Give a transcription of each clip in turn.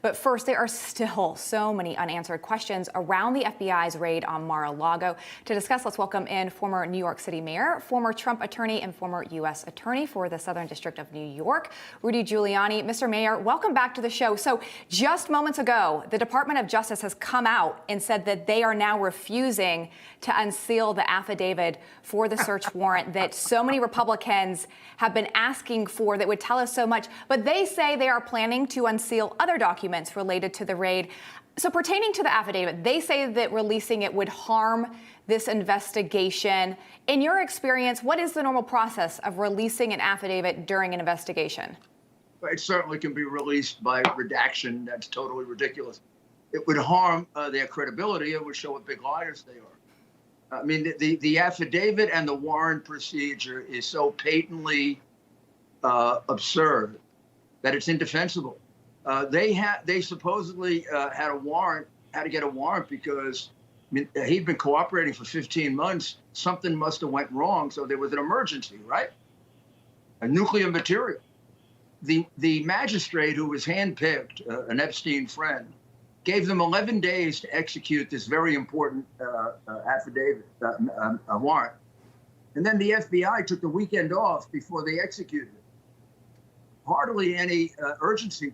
But first, there are still so many unanswered questions around the FBI's raid on Mar-a-Lago. To discuss, let's welcome in former New York City mayor, former Trump attorney, and former U.S. attorney for the Southern District of New York, Rudy Giuliani. Mr. Mayor, welcome back to the show. So just moments ago, the Department of Justice has come out and said that they are now refusing to unseal the affidavit for the search warrant that so many Republicans have been asking for that would tell us so much. But they say they are planning to unseal other documents related to the raid. So pertaining to the affidavit, they say that releasing it would harm this investigation. In your experience, what is the normal process of releasing an affidavit during an investigation? It certainly can be released by redaction. That's totally ridiculous. It would harm their credibility. It would show what big liars they are. I mean, the affidavit and the warrant procedure is so patently absurd that it's indefensible. They supposedly had to get a warrant because he'd been cooperating for 15 months. Something must have went wrong, so there was an emergency, right? A nuclear material. The magistrate who was handpicked, an Epstein friend, gave them 11 days to execute this very important affidavit, warrant. And then the FBI took the weekend off before they executed it. Hardly any urgency.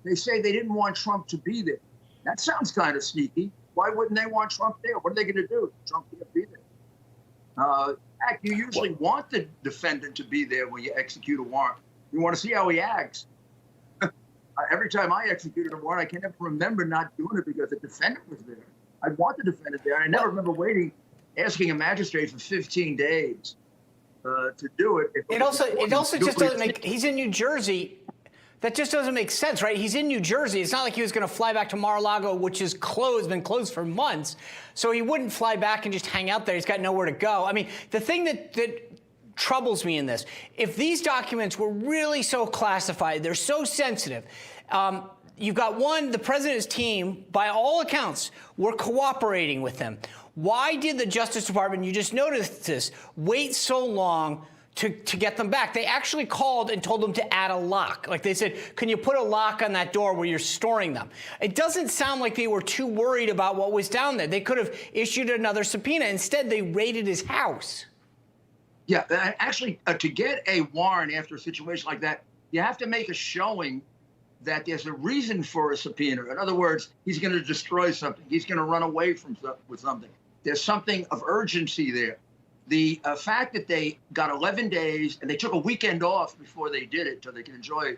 They say they didn't want Trump to be there. That sounds kind of sneaky. Why wouldn't they want Trump there? What are they going to do? Trump can't be there. In fact, you usually want the defendant to be there when you execute a warrant. You want to see how he acts. Every time I executed a warrant, I can never remember not doing it because the defendant was there. I want the defendant there. And I never remember asking a magistrate for 15 days to do it. It also just doesn't make. He's in New Jersey. That just doesn't make sense, right? He's in New Jersey. It's not like he was going to fly back to Mar-a-Lago, which is been closed for months. So he wouldn't fly back and just hang out there. He's got nowhere to go. I mean, the thing that troubles me in this, if these documents were really so classified, they're so sensitive, you've got the president's team, by all accounts, were cooperating with them. Why did the Justice Department, you just noticed this, wait so long to get them back? They actually called and told them to add a lock. Like they said, can you put a lock on that door where you're storing them? It doesn't sound like they were too worried about what was down there. They could have issued another subpoena. Instead, they raided his house. Yeah, actually, to get a warrant after a situation like that, you have to make a showing that there's a reason for a subpoena. In other words, he's going to destroy something. He's going to run away with something. There's something of urgency there. The fact that they got 11 days and they took a weekend off before they did it so they can enjoy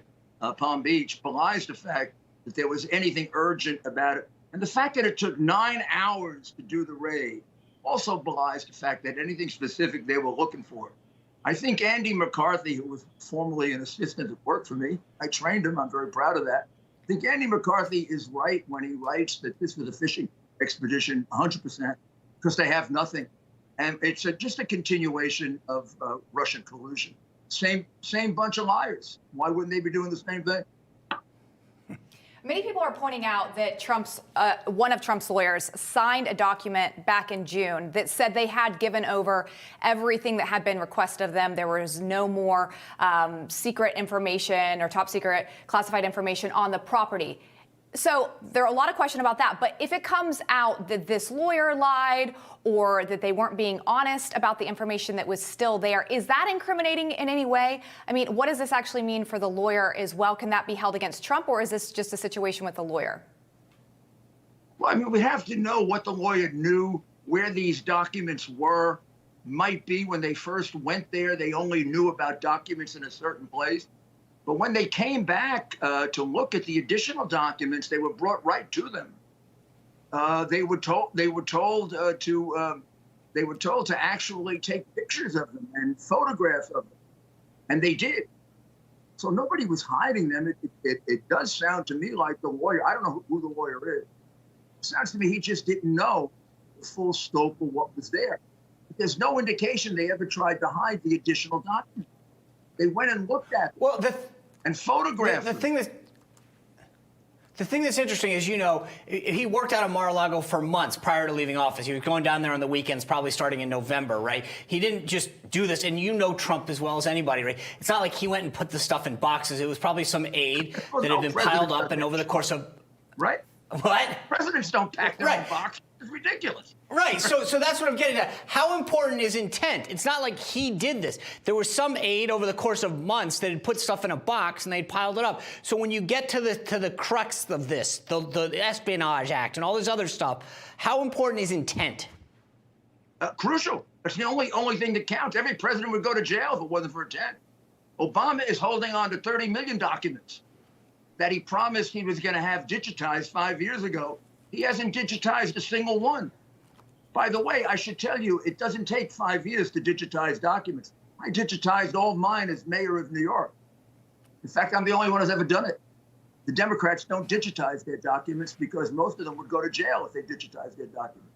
Palm Beach belies the fact that there was anything urgent about it. And the fact that it took 9 hours to do the raid also belies the fact that anything specific they were looking for. I think Andy McCarthy, who was formerly an assistant that worked for me, I trained him, I'm very proud of that. I think Andy McCarthy is right when he writes that this was a fishing expedition 100% because they have nothing. And it's just a continuation of Russian collusion. Same bunch of liars. Why wouldn't they be doing the same thing? Many people are pointing out that one of Trump's lawyers signed a document back in June that said they had given over everything that had been requested of them. There was no more secret information or top secret classified information on the property. So there are a lot of questions about that. But if it comes out that this lawyer lied or that they weren't being honest about the information that was still there, is that incriminating in any way? I mean, what does this actually mean for the lawyer as well? Can that be held against Trump, or is this just a situation with the lawyer? Well, I mean, we have to know what the lawyer knew, where these documents might be when they first went there. They only knew about documents in a certain place. But when they came back to look at the additional documents, they were brought right to them. They were told to actually take pictures of them and photographs of them, and they did. So nobody was hiding them. It does sound to me like the lawyer. I don't know who the lawyer is. It sounds to me he just didn't know the full scope of what was there. There's no indication they ever tried to hide the additional documents. They went and looked at them and photographed them. The thing that's interesting is, he worked out of Mar-a-Lago for months prior to leaving office. He was going down there on the weekends, probably starting in November, right? He didn't just do this, and you know Trump as well as anybody, right? It's not like he went and put the stuff in boxes. It was probably some aid that had been piled up, and over the course of... Right? What? Presidents don't pack their own box. It's ridiculous. Right. So that's what I'm getting at. How important is intent? It's not like he did this. There was some aid over the course of months that had put stuff in a box and they'd piled it up. So when you get to the crux of this, the Espionage Act and all this other stuff, how important is intent? Crucial. It's the only thing that counts. Every president would go to jail if it wasn't for intent. Obama is holding on to 30 million documents that he promised he was going to have digitized 5 years ago. He hasn't digitized a single one. By the way, I should tell you, it doesn't take 5 years to digitize documents. I digitized all mine as mayor of New York. In fact, I'm the only one who's ever done it. The Democrats don't digitize their documents because most of them would go to jail if they digitized their documents.